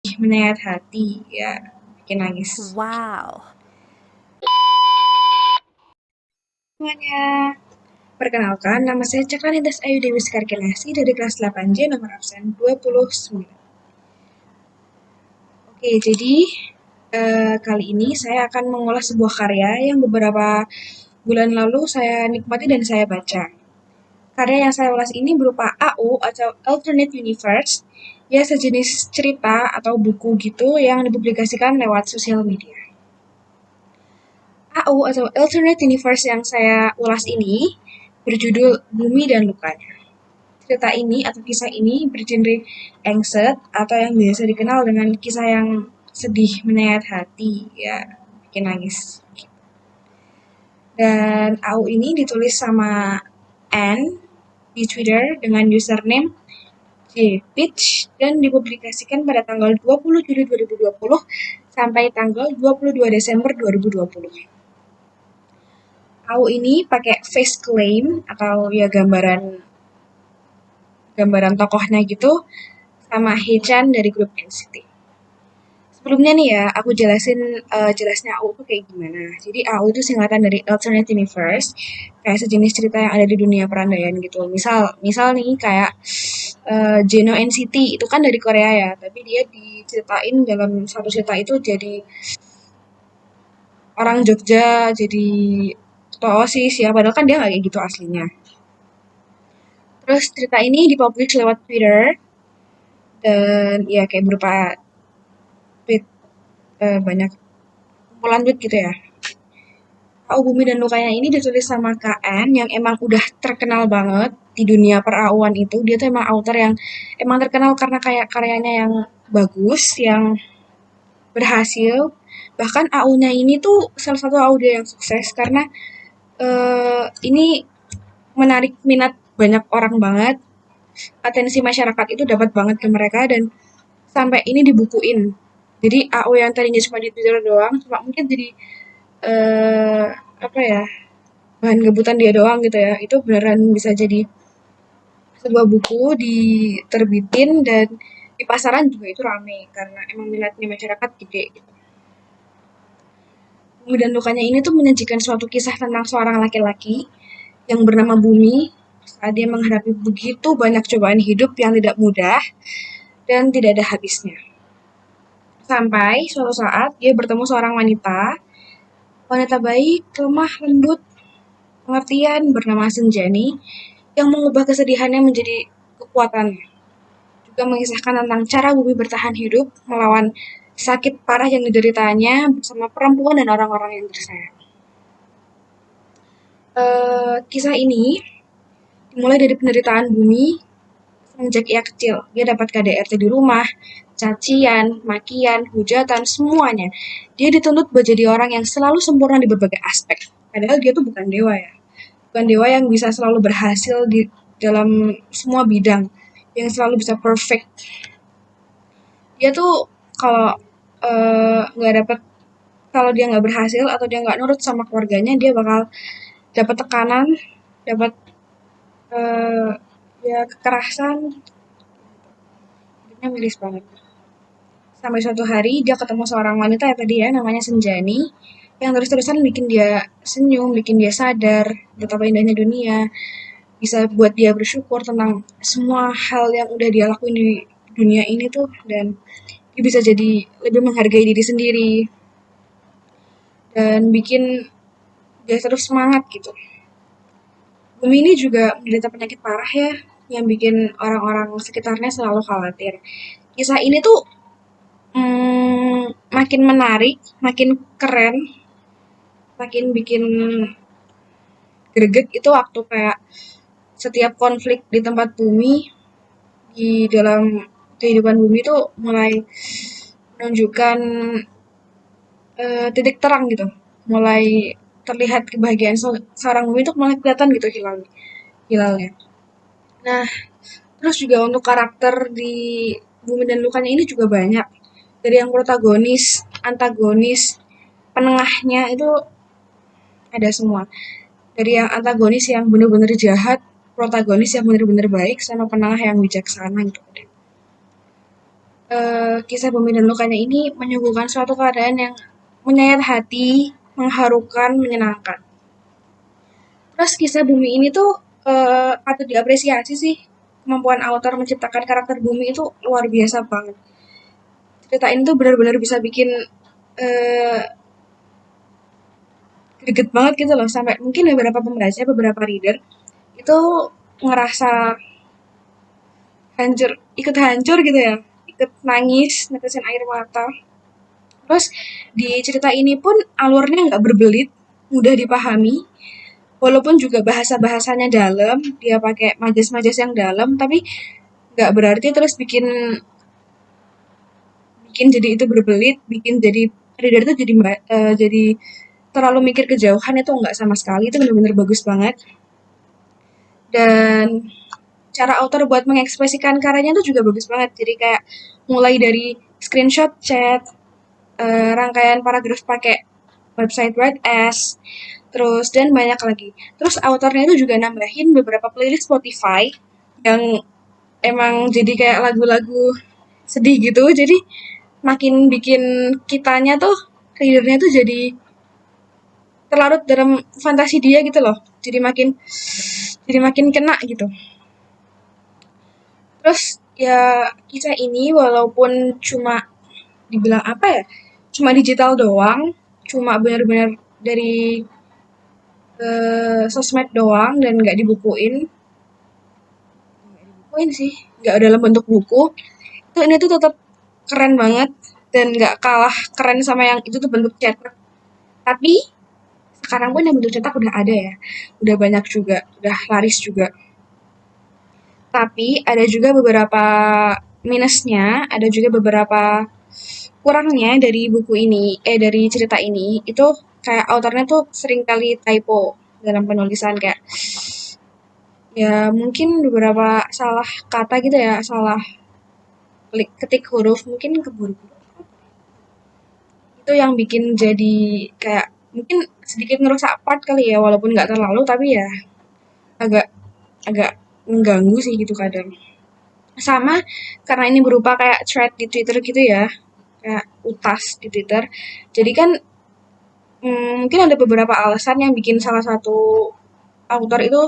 Menyayat hati, ya bikin nangis. Wow. Semuanya, perkenalkan nama saya Cakranitas Ayu Dewi Skarkenasi dari kelas 8J nomor absen 29. Oke, jadi kali ini saya akan mengulas sebuah karya yang beberapa bulan lalu saya nikmati dan saya baca. Karya yang saya ulas ini berupa AU atau Alternate Universe, ya sejenis cerita atau buku gitu yang dipublikasikan lewat sosial media. AU atau Alternate Universe yang saya ulas ini berjudul Bumi dan Lukanya. Cerita ini atau kisah ini bergenre angst atau yang biasa dikenal dengan kisah yang sedih, menyayat hati, ya bikin nangis. Dan AU ini ditulis sama Anne di Twitter dengan username Jpitch dan dipublikasikan pada tanggal 20 Juli 2020 sampai tanggal 22 Desember 2020. AU ini pakai face claim atau ya gambaran tokohnya gitu sama Hechan dari grup NCT. Sebelumnya nih ya, aku jelasnya AU itu kayak gimana. Jadi AU itu singkatan dari Alternate Universe, kayak sejenis cerita yang ada di dunia perandaian gitu. Misal nih kayak Geno NCT itu kan dari Korea ya, tapi dia diceritain dalam satu cerita itu jadi orang Jogja, jadi ketua OSIS ya, padahal kan dia nggak kayak gitu aslinya. Terus cerita ini dipublish lewat Twitter dan ya kayak berupa tweet banyak kumpulan tweet gitu ya. AU Bumi dan Lukanya ini ditulis sama KN yang emang udah terkenal banget di dunia per-AU-an itu. Dia tuh emang author yang emang terkenal karena kayak karyanya yang bagus, yang berhasil. Bahkan AU-nya ini tuh salah satu AU dia yang sukses karena ini menarik minat banyak orang banget. Atensi masyarakat itu dapat banget ke mereka dan sampai ini dibukuin. Jadi AU yang tadinya cuma di Twitter doang, cuma mungkin jadi eh apa ya, bahan gebutan dia doang gitu ya, itu beneran bisa jadi sebuah buku diterbitin dan di pasaran juga itu rame karena emang minatnya masyarakat gede gitu. Bumi dan Lukanya ini tuh menyajikan suatu kisah tentang seorang laki-laki yang bernama Bumi saat dia menghadapi begitu banyak cobaan hidup yang tidak mudah dan tidak ada habisnya. Sampai suatu saat dia bertemu seorang wanita baik, lemah, lembut, pengertian bernama Senjani yang mengubah kesedihannya menjadi kekuatan. Juga mengisahkan tentang cara Bumi bertahan hidup melawan sakit parah yang dideritanya bersama perempuan dan orang-orang yang tersayang. Kisah ini dimulai dari penderitaan Bumi semenjak ia kecil. Dia dapat KDRT di rumah, cacian, makian, hujatan, semuanya. Dia dituntut menjadi orang yang selalu sempurna di berbagai aspek. Padahal dia tuh bukan dewa ya. Bukan dewa yang bisa selalu berhasil di dalam semua bidang. Yang selalu bisa perfect. Dia tuh kalau nggak dapet kalau dia nggak berhasil atau dia nggak nurut sama keluarganya, dia bakal dapat tekanan, dapat eh, ya kekerasan, hidupnya miris banget. Sampai suatu hari dia ketemu seorang wanita ya tadi ya, namanya Senjani, yang terus-terusan bikin dia senyum, bikin dia sadar betapa indahnya dunia, bisa buat dia bersyukur tentang semua hal yang udah dia lakuin di dunia ini tuh, dan dia bisa jadi lebih menghargai diri sendiri dan bikin dia terus semangat gitu. Bumi ini juga menderita penyakit parah ya, yang bikin orang-orang sekitarnya selalu khawatir. Kisah ini tuh makin menarik, makin keren, makin bikin greget itu waktu kayak setiap konflik di tempat bumi, di dalam kehidupan bumi itu mulai menunjukkan titik terang gitu. Mulai terlihat kebahagiaan seorang bumi itu mulai kelihatan gitu hilalnya. Nah, terus juga untuk karakter di Bumi dan Lukanya ini juga banyak. Dari yang protagonis, antagonis, penengahnya itu ada semua. Dari yang antagonis yang bener-bener jahat, protagonis yang bener-bener baik, sama penengah yang bijaksana gitu. Kisah Bumi dan Lukanya ini menyuguhkan suatu keadaan yang menyayat hati, mengharukan, menyenangkan. Terus kisah Bumi ini tuh patut diapresiasi sih. Kemampuan author menciptakan karakter Bumi itu luar biasa banget. Cerita ini tuh benar-benar bisa bikin eh, greget banget gitu loh. Sampai mungkin beberapa pembaca, beberapa reader itu ngerasa hancur gitu ya. Ikut nangis, netesin air mata. Terus di cerita ini pun alurnya nggak berbelit, mudah dipahami. Walaupun juga bahasa-bahasanya dalam, dia pakai majas-majas yang dalam, tapi nggak berarti terus bikin bikin jadi itu berbelit, bikin jadi reader itu jadi terlalu mikir kejauhan itu nggak sama sekali. Itu benar-benar bagus banget. Dan cara author buat mengekspresikan karyanya itu juga bagus banget. Jadi kayak mulai dari screenshot chat, rangkaian paragraf pakai website WordPress, terus dan banyak lagi. Terus autornya itu juga nambahin beberapa playlist Spotify yang emang jadi kayak lagu-lagu sedih gitu. Jadi makin bikin kitanya tuh readernya tuh terlarut dalam fantasi dia gitu loh. Jadi makin kena gitu. Terus ya kisah ini walaupun cuma dibilang apa ya? Cuma digital doang, cuma benar-benar dari sosmed doang dan nggak dibukuin. Dibukuin sih, nggak dalam bentuk buku. Itu ini tuh tetap keren banget dan nggak kalah keren sama yang itu tuh bentuk cetak. Tapi sekarang pun yang bentuk cetak udah ada ya, udah banyak juga, udah laris juga. Tapi ada juga beberapa minusnya, ada juga beberapa kurangnya dari buku ini, dari cerita ini. Itu kayak autornya tuh sering kali typo dalam penulisan kayak ya mungkin beberapa salah kata gitu ya, salah ketik huruf, mungkin keburu-buru. Itu yang bikin jadi kayak mungkin sedikit ngerusak part kali ya, walaupun nggak terlalu, tapi ya agak agak mengganggu sih gitu kadang. Sama karena ini berupa kayak thread di Twitter gitu ya, kayak utas di Twitter. Jadi kan mungkin ada beberapa alasan yang bikin salah satu author itu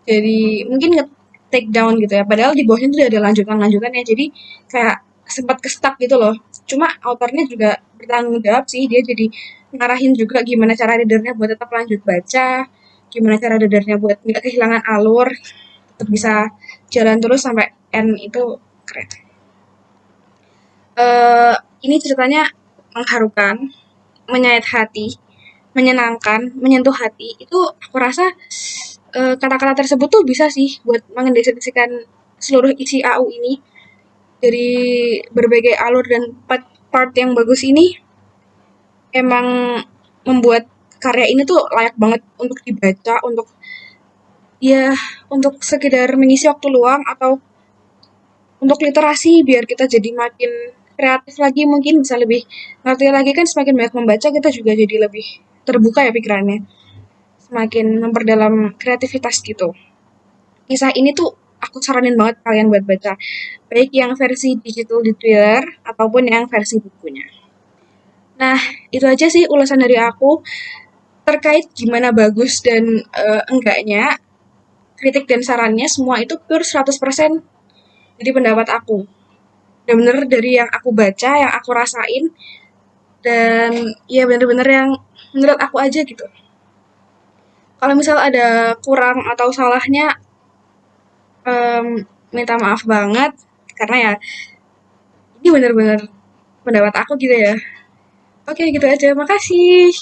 jadi mungkin nge-take down gitu ya. Padahal di bawahnya tuh udah ada lanjutan-lanjutannya. Jadi kayak sempat ke-stuck gitu loh. Cuma autornya juga bertanggung jawab sih. Dia jadi ngarahin juga gimana cara readernya buat tetap lanjut baca, gimana cara readernya buat nggak kehilangan alur, tetap bisa jalan terus sampai end itu keren. Eh ini ceritanya mengharukan, menyayat hati, menyenangkan, menyentuh hati. Itu aku rasa kata-kata tersebut tuh bisa sih buat mendeskripsikan seluruh isi AU ini dari berbagai alur dan part yang bagus ini emang membuat karya ini tuh layak banget untuk dibaca, untuk ya untuk sekedar mengisi waktu luang atau untuk literasi biar kita jadi makin kreatif lagi, mungkin bisa lebih ngerti lagi. Kan semakin banyak membaca kita juga jadi lebih terbuka ya pikirannya, semakin memperdalam kreativitas gitu. Kisah ini tuh aku saranin banget kalian buat baca, baik yang versi digital di Twitter ataupun yang versi bukunya. Nah, itu aja sih ulasan dari aku terkait gimana bagus dan enggaknya, kritik dan sarannya semua itu pure 100% jadi pendapat aku. Bener-bener dari yang aku baca, yang aku rasain, dan ya bener-bener yang menurut aku aja gitu. Kalau misal ada kurang atau salahnya, em, minta maaf banget, karena ya ini bener-bener pendapat aku gitu ya. Oke, gitu aja. Makasih.